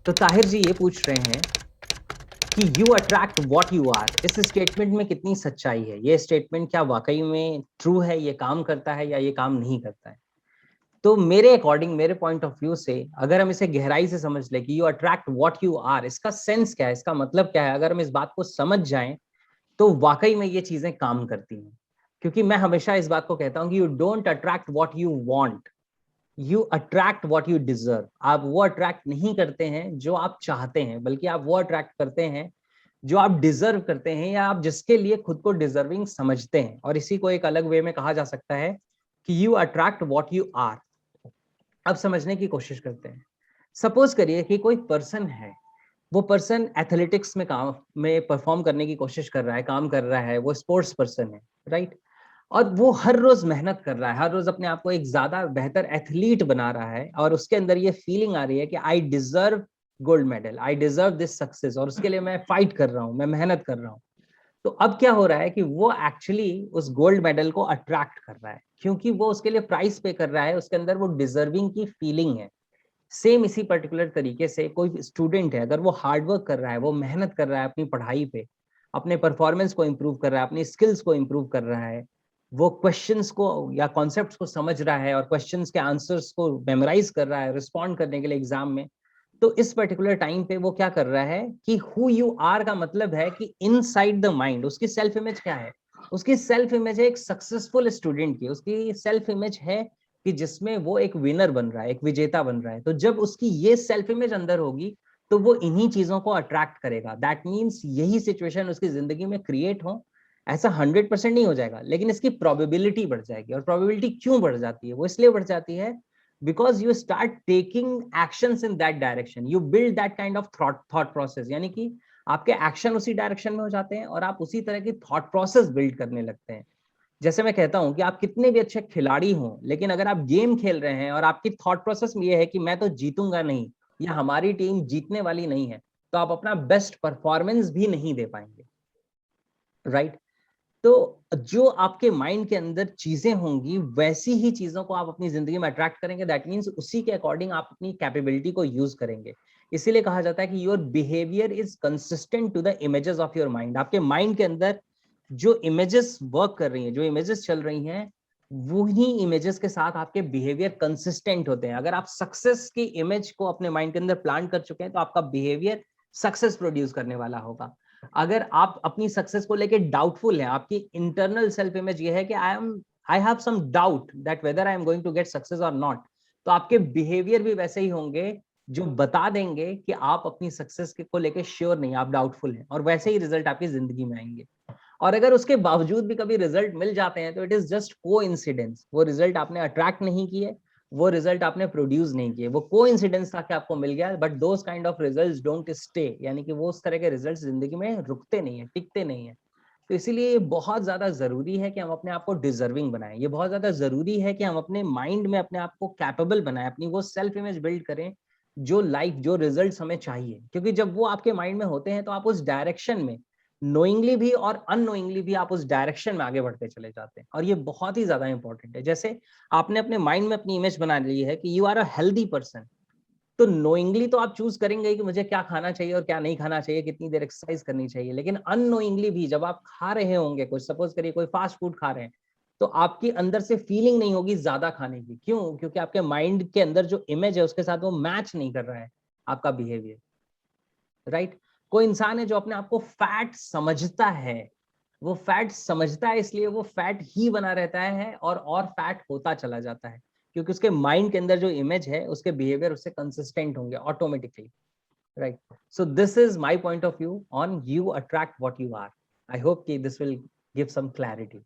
तो ताहिर जी ये पूछ रहे हैं कि you attract what you are, इस स्टेटमेंट में कितनी सच्चाई है? ये स्टेटमेंट क्या वाकई में ट्रू है, ये काम करता है या ये काम नहीं करता है? तो मेरे अकॉर्डिंग, मेरे पॉइंट ऑफ व्यू से, अगर हम इसे गहराई से समझ ले कि you attract what you are, इसका सेंस क्या है, इसका मतलब क्या है, अगर हम इस बात को समझ जाएं तो वाकई में ये चीजें काम करती हैं। क्योंकि मैं हमेशा इस बात को कहता हूं कि you don't attract what you want, you attract what you deserve. आप वो अट्रैक्ट नहीं करते हैं जो आप चाहते हैं, बल्कि आप वो अट्रैक्ट करते हैं जो आप डिजर्व करते हैं, या आप जिसके लिए खुद को डिजर्विंग समझते हैं। और इसी को एक अलग वे में कहा जा सकता है कि you attract what you are. अब समझने की कोशिश करते हैं। सपोज करिए कि कोई पर्सन है, वो पर्सन एथलेटिक्स में काम में परफॉर्म करने की कोशिश कर रहा है, काम कर रहा है, वो स्पोर्ट्स पर्सन है, राइट? और वो हर रोज मेहनत कर रहा है, हर रोज अपने आप को एक ज्यादा बेहतर एथलीट बना रहा है, और उसके अंदर ये फीलिंग आ रही है कि I deserve gold medal, I deserve this success, और उसके लिए मैं फाइट कर रहा हूँ, मैं मेहनत कर रहा हूँ। तो अब क्या हो रहा है कि वो एक्चुअली उस गोल्ड मेडल को अट्रैक्ट कर रहा है, क्योंकि वो उसके लिए प्राइस पे कर रहा है, उसके अंदर वो डिजर्विंग की फीलिंग है। सेम इसी पर्टिकुलर तरीके से कोई स्टूडेंट है, अगर वो हार्ड वर्क कर रहा है, वो मेहनत कर रहा है अपनी पढ़ाई पे, अपने परफॉर्मेंस को इम्प्रूव कर रहा है, अपनी स्किल्स को इम्प्रूव कर रहा है, वो क्वेश्चंस को या कॉन्सेप्ट्स को समझ रहा है, और क्वेश्चंस के आंसर्स को मेमोराइज कर रहा है रिस्पॉन्ड करने के लिए एग्जाम में। तो इस पर्टिकुलर टाइम पे वो क्या कर रहा है कि हु यू आर का मतलब है कि इनसाइड द माइंड उसकी सेल्फ इमेज क्या है? उसकी सेल्फ इमेज है एक सक्सेसफुल स्टूडेंट की, उसकी सेल्फ इमेज है कि जिसमें वो एक विनर बन रहा है, एक विजेता बन रहा है। तो जब उसकी ये सेल्फ इमेज अंदर होगी तो वो इन्हीं चीजों को अट्रैक्ट करेगा। दैट मीन्स यही सिचुएशन उसकी जिंदगी में क्रिएट हो, ऐसा 100% नहीं हो जाएगा, लेकिन इसकी प्रोबेबिलिटी बढ़ जाएगी। और प्रोबेबिलिटी क्यों बढ़ जाती है? वो इसलिए बढ़ जाती है because you start taking actions in that direction, you build that kind of thought process, यानी कि आपके एक्शन उसी डायरेक्शन में हो जाते हैं और आप उसी तरह की थॉट प्रोसेस बिल्ड करने लगते हैं। जैसे मैं कहता हूं कि आप कितने भी अच्छे खिलाड़ी हों, लेकिन अगर आप गेम खेल रहे हैं और आपकी थॉट प्रोसेस में ये है कि मैं तो जीतूंगा नहीं, या हमारी टीम जीतने वाली नहीं है, तो आप अपना बेस्ट परफॉर्मेंस भी नहीं दे पाएंगे, राइट? तो जो आपके माइंड के अंदर चीजें होंगी, वैसी ही चीजों को आप अपनी जिंदगी में अट्रैक्ट करेंगे। दैट मीन्स उसी के अकॉर्डिंग आप अपनी कैपेबिलिटी को यूज करेंगे। इसीलिए कहा जाता है कि your behaviour is consistent to the images of your mind. आपके माइंड के अंदर जो इमेजेस वर्क कर रही हैं, जो इमेजेस चल रही हैं, वही इमेजेस के साथ आपके बिहेवियर कंसिस्टेंट होते हैं। अगर आप सक्सेस की इमेज को अपने माइंड के अंदर प्लांट कर चुके हैं तो आपका बिहेवियर सक्सेस प्रोड्यूस करने वाला होगा। अगर आप अपनी सक्सेस को लेके डाउटफुल हैं, आपकी इंटरनल सेल्फ इमेज ये है कि I have some doubt that whether I am going to get success और नॉट, तो आपके बिहेवियर भी वैसे ही होंगे जो बता देंगे कि आप अपनी सक्सेस को लेके श्योर नहीं, आप डाउटफुल हैं, और वैसे ही रिजल्ट आपकी जिंदगी में आएंगे। और अगर उसके बावजूद भी कभी रिजल्ट मिल जाते हैं तो इट इज जस्ट कोइंसिडेंस। वो रिजल्ट आपने अट्रैक्ट नहीं किए, वो रिजल्ट आपने प्रोड्यूस नहीं किए, वो कोइंसिडेंस था कि आपको मिल गया। But those kind of results don't stay, यानी कि वो उस तरह के रिजल्ट्स जिंदगी में रुकते नहीं है, टिकते नहीं है। तो इसीलिए बहुत ज्यादा जरूरी है कि हम अपने आप को डिजर्विंग बनाएं। ये बहुत ज्यादा जरूरी है कि हम अपने माइंड में अपने आप को कैपेबल बनाएं, अपनी वो सेल्फ इमेज बिल्ड करें जो लाइफ, जो रिजल्ट्स हमें चाहिए। क्योंकि जब वो आपके माइंड में होते हैं तो आप उस डायरेक्शन में नोइंगली भी और अननोइंगली भी आप उस डायरेक्शन में आगे बढ़ते चले जाते हैं। और ये बहुत ही ज्यादा इंपॉर्टेंट है। जैसे आपने अपने माइंड में अपनी इमेज बना ली है कि you are a healthy person, तो नोइंगली तो आप चूज करेंगे कि मुझे क्या खाना चाहिए और क्या नहीं खाना चाहिए, कितनी देर एक्सरसाइज करनी चाहिए। लेकिन अननोइंगली भी जब आप खा रहे होंगे कुछ, सपोज करिए कोई फास्ट फूड खा रहे हैं, तो आपकी अंदर से फीलिंग नहीं होगी ज्यादा खाने की। क्यों? क्योंकि आपके माइंड के अंदर जो इमेज है उसके साथ वो मैच नहीं कर रहा है आपका बिहेवियर, राइट? कोई इंसान है जो अपने आप को फैट समझता है, वो फैट समझता है इसलिए वो फैट ही बना रहता है और फैट होता चला जाता है, क्योंकि उसके माइंड के अंदर जो इमेज है, उसके बिहेवियर उससे कंसिस्टेंट होंगे automatically, right? So this is my point of view on you attract what you are. I hope कि this will give some clarity.